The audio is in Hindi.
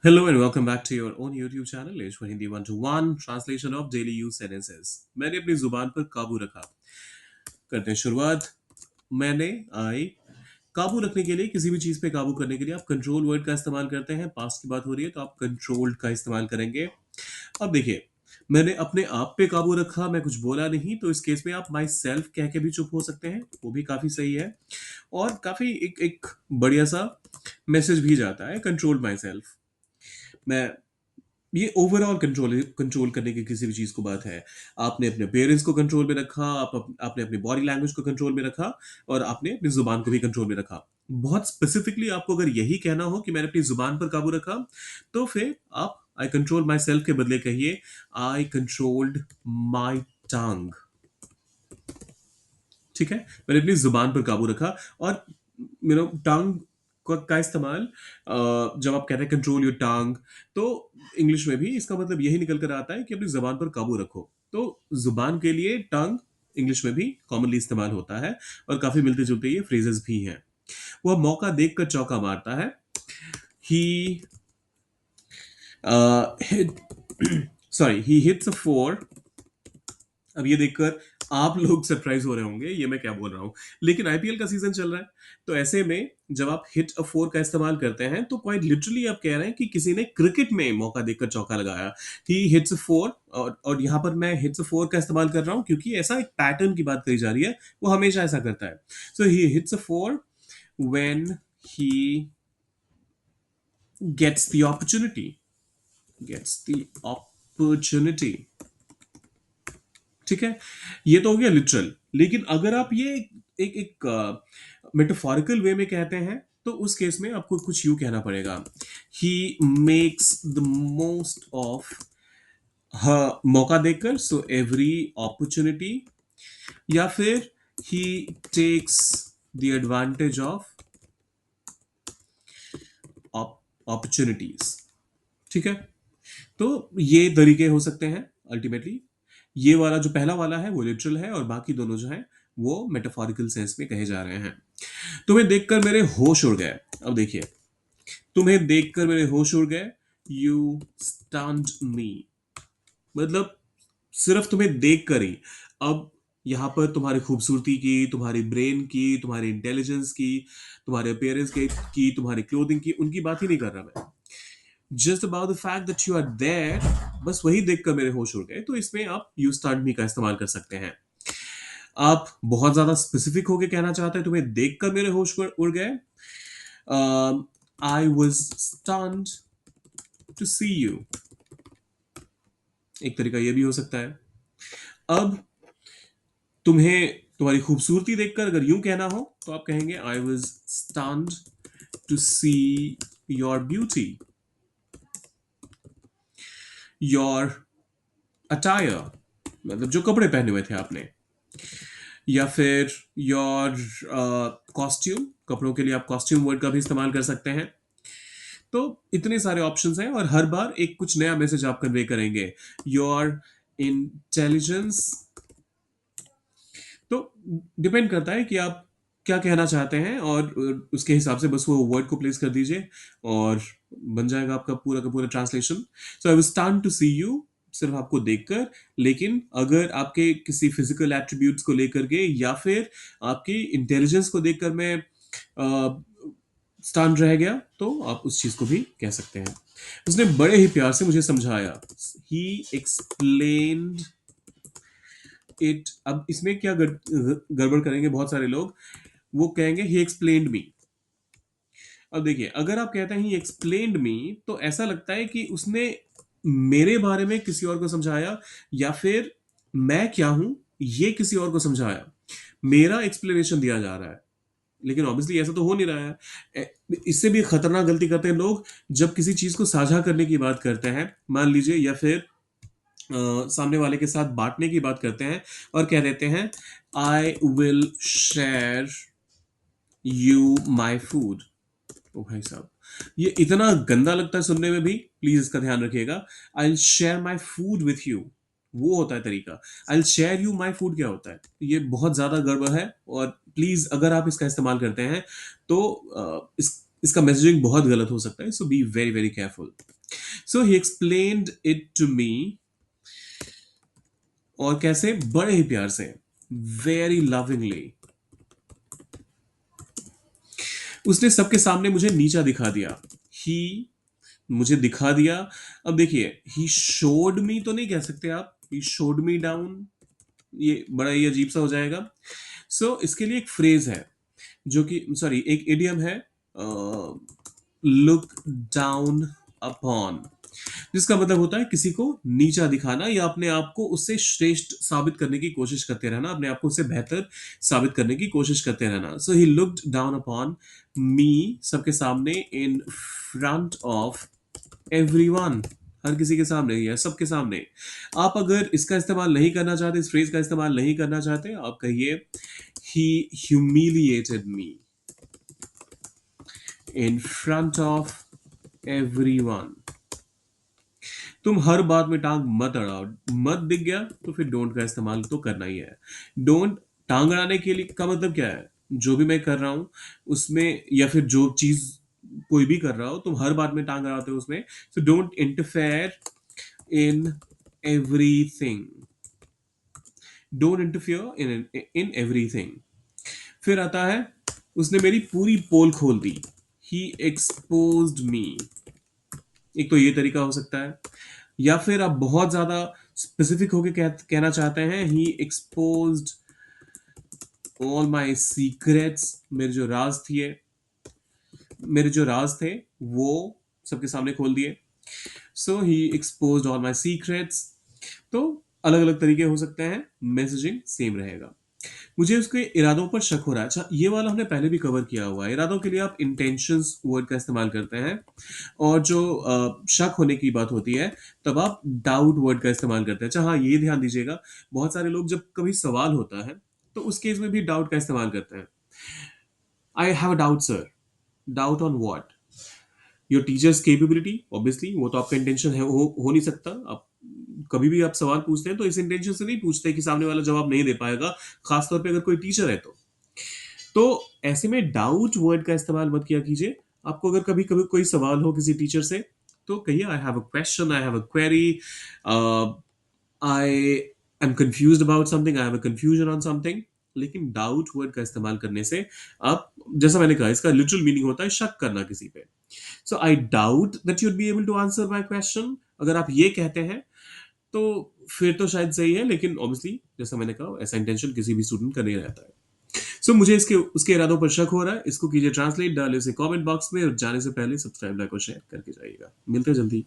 Hello and welcome back to your own YouTube channel H for Hindi 1 to 1 translation of daily use sentences। मैंने अपनी जुबान पर काबू रखा। करते हैं शुरुआत। मैंने आई काबू रखने के लिए किसी भी चीज पे काबू करने के लिए आप कंट्रोल वर्ड का इस्तेमाल करते हैं। पास्ट की बात हो रही है तो आप कंट्रोल्ड का इस्तेमाल करेंगे। अब देखिए, मैंने अपने आप पे काबू रखा, मैं कुछ बोला नहीं, तो इस केस में आप माई सेल्फ कह के भी चुप हो सकते हैं, वो भी काफी सही है। और काफी एक एक बढ़िया सा मैसेज भी जाता है, कंट्रोल माई सेल्फ। मैं ये ओवरऑल कंट्रोल कंट्रोल करने की किसी भी चीज को बात है। आपने अपने पेरेंट्स को कंट्रोल में रखा, आपने अपनी बॉडी लैंग्वेज को कंट्रोल में रखा और आपने अपनी जुबान को भी कंट्रोल में रखा। बहुत स्पेसिफिकली आपको अगर यही कहना हो कि मैंने अपनी जुबान पर काबू रखा, तो फिर आप आई कंट्रोल माई सेल्फ के बदले कहिए आई कंट्रोल्ड माई टंग। ठीक है, मैंने अपनी जुबान पर काबू रखा। और टंग का इस्तेमाल जब आप कहते हैं कंट्रोल योर टंग, तो इंग्लिश में भी इसका मतलब यही निकल कर आता है कि अपनी जुबान पर काबू रखो। तो जुबान के लिए टंग इंग्लिश में भी कॉमनली इस्तेमाल होता है और काफी मिलते जुलते ये फ्रेजेस भी हैं। वह मौका देखकर चौका मारता है। He hit sorry he hits a four. अब ये देखकर आप लोग सरप्राइज हो रहे होंगे ये मैं क्या बोल रहा हूं, लेकिन आईपीएल का सीजन चल रहा है। तो ऐसे में जब आप हिट अ फोर का इस्तेमाल करते हैं तो क्वाइट लिटरली आप कह रहे हैं कि किसी ने क्रिकेट में मौका देखकर चौका लगाया। ही हिट्स अ फोर। और यहां पर मैं हिट्स अ फोर का इस्तेमाल कर रहा हूं क्योंकि ऐसा एक पैटर्न की बात करी जा रही है। वो हमेशा ऐसा करता है। So he hits a four when he gets the opportunity. Gets the opportunity. ठीक है, ये तो हो गया लिटरल। लेकिन अगर आप ये एक एक मेटाफोरिकल वे में कहते हैं तो उस केस में आपको कुछ यूं कहना पड़ेगा। He makes the most of मौका देकर, सो एवरी अपॉर्चुनिटी। या फिर he takes the advantage of opportunities. ठीक है, तो ये तरीके हो सकते हैं अल्टीमेटली। ये वाला जो पहला वाला है वो लिटरल है और बाकी दोनों जो हैं वो मेटाफोरिकल सेंस में कहे जा रहे हैं। तुम्हें देखकर मेरे होश उड़ गए। अब देखिए, तुम्हें देखकर मेरे होश उड़ गए। यू स्टन्ड मी। मतलब सिर्फ तुम्हें देख कर ही। अब यहां पर तुम्हारी खूबसूरती की, तुम्हारी ब्रेन की, तुम्हारी इंटेलिजेंस की, तुम्हारे अपियरेंस की, तुम्हारी क्लोथिंग की, उनकी बात ही नहीं कर रहा मैं। Just about the fact that you are there, बस वही देखकर मेरे होश उड़ गए। तो इसमें आप यू स्टन्ड मी का इस्तेमाल कर सकते हैं। आप बहुत ज्यादा स्पेसिफिक होके कहना चाहते हैं तुम्हें देखकर मेरे होश उड़ गए। I was stunned to see you. एक तरीका यह भी हो सकता है। अब तुम्हें तुम्हारी खूबसूरती देखकर अगर यूं कहना हो तो आप कहेंगे I was stunned to see your beauty, your attire, मतलब जो कपड़े पहने हुए थे आपने। या फिर योर कॉस्ट्यूम, कपड़ों के लिए आप कॉस्ट्यूम वर्ड का भी इस्तेमाल कर सकते हैं। तो इतने सारे ऑप्शंस हैं और हर बार एक कुछ नया मैसेज आप कन्वे करेंगे। Your intelligence. तो डिपेंड करता है कि आप क्या कहना चाहते हैं और उसके हिसाब से बस वो वर्ड को प्लेस कर दीजिए और बन जाएगा आपका पूरा का पूरा translation. So I will stunned to see you, सिर्फ आपको देखकर। लेकिन अगर आपके किसी फिजिकल एट्रीब्यूट्स को लेकर के या फिर आपकी इंटेलिजेंस को देखकर मैं स्टन रह गया तो आप उस चीज को भी कह सकते हैं। उसने बड़े ही प्यार से मुझे समझाया। ही एक्सप्लेन्ड इट। अब इसमें क्या गड़बड़ करेंगे बहुत सारे लोग, वो कहेंगे ही एक्सप्लेन्ड मी। अब देखिए, अगर आप कहते हैं ही एक्सप्लेन्ड मी तो ऐसा लगता है कि उसने मेरे बारे में किसी और को समझाया या फिर मैं क्या हूं ये किसी और को समझाया। मेरा एक्सप्लेनेशन दिया जा रहा है, लेकिन ऑब्वियसली ऐसा तो हो नहीं रहा है। इससे भी खतरनाक गलती करते हैं लोग जब किसी चीज को साझा करने की बात करते हैं, मान लीजिए, या फिर सामने वाले के साथ बांटने की बात करते हैं और कह देते हैं I will share you my food. ओ भाई साहब, ये इतना गंदा लगता है सुनने में भी, प्लीज इसका ध्यान रखिएगा। आई will share my food with you, वो होता है तरीका। आई will share you my food क्या होता है, ये बहुत ज्यादा गड़बड़ है। और प्लीज अगर आप इसका इस्तेमाल करते हैं तो इसका मैसेजिंग बहुत गलत हो सकता है। So be very very careful. So he explained it to me, और कैसे, बड़े ही प्यार से, वेरी लविंगली। उसने सबके सामने मुझे नीचा दिखा दिया। ही, मुझे दिखा दिया। अब देखिए, ही शोड मी तो नहीं कह सकते आप, ही शोड मी डाउन, ये बड़ा ही अजीब सा हो जाएगा। इसके लिए एक फ्रेज है, जो कि, सॉरी, एक इडियम है, लुक डाउन अपॉन, जिसका मतलब होता है किसी को नीचा दिखाना या अपने आप को उससे श्रेष्ठ साबित करने की कोशिश करते रहना, अपने आप को उससे बेहतर साबित करने की कोशिश करते रहना। So he looked down upon me, सबके सामने, इन फ्रंट ऑफ एवरीवन, हर किसी के सामने या सबके सामने। आप अगर इसका इस्तेमाल नहीं करना चाहते, इस फ्रेज का इस्तेमाल नहीं करना चाहते, आप कहिए he humiliated me in front of everyone. तुम हर बात में टांग मत अड़ाओ। मत दिख गया तो फिर डोंट का इस्तेमाल तो करना ही है। डोंट, टांग अड़ाने के लिए का मतलब क्या है, जो भी मैं कर रहा हूं उसमें, या फिर जो चीज कोई भी कर रहा हो, तुम हर बात में टांग अड़ाते हो उसमें। So don't interfere in everything, don't interfere in everything. फिर आता है, उसने मेरी पूरी पोल खोल दी, ही एक्सपोज्ड मी। एक तो ये तरीका हो सकता है, या फिर आप बहुत ज्यादा स्पेसिफिक होके कहना चाहते हैं, ही एक्सपोज्ड ऑल माई सीक्रेट्स, मेरे जो राज थे वो सबके सामने खोल दिए। सो ही एक्सपोज्ड ऑल माई सीक्रेट्स। तो अलग अलग तरीके हो सकते हैं, मैसेजिंग सेम रहेगा। मुझे उसके इरादों पर शक हो रहा है। अच्छा, ये वाला हमने पहले भी कवर किया हुआ है। इरादों के लिए आप इंटेंशंस वर्ड का इस्तेमाल करते हैं, और जो शक होने की बात होती है, तब आप डाउट वर्ड का इस्तेमाल करते हैं। अच्छा हाँ, ये ध्यान दीजिएगा, बहुत सारे लोग जब कभी सवाल होता है तो उस केस में भी डाउट का इस्तेमाल करते हैं। I have a doubt sir. Doubt on what? Your teachers capability, obviously वो तो आपका इंटेंशन है, हो नहीं सकता। आप कभी भी आप सवाल पूछते हैं तो इस इंटेंशन से नहीं पूछते कि सामने वाला जवाब नहीं दे पाएगा, खासतौर पे अगर कोई टीचर है तो ऐसे में डाउट वर्ड का इस्तेमाल मत किया कीजिए। आपको अगर कभी कभी कोई सवाल हो किसी टीचर से, तो कहिए I have a question, I have a query, I am confused about something, I have a confusion on something. लेकिन डाउट वर्ड का इस्तेमाल करने से आप, जैसा मैंने कहा, इसका लिटरल मीनिंग होता है शक करना किसी पे। So I doubt that you'd be able to answer my question, अगर आप ये कहते हैं तो फिर तो शायद सही है, लेकिन ऑब्वियसली जैसा मैंने कहा, ऐसा इंटेंशन किसी भी स्टूडेंट का नहीं रहता है। मुझे इसके उसके इरादों पर शक हो रहा है। इसको कीजिए ट्रांसलेट, डालिए उसे कमेंट बॉक्स में, और जाने से पहले सब्सक्राइब, लाइक और शेयर करके जाइएगा। मिलते हैं जल्दी।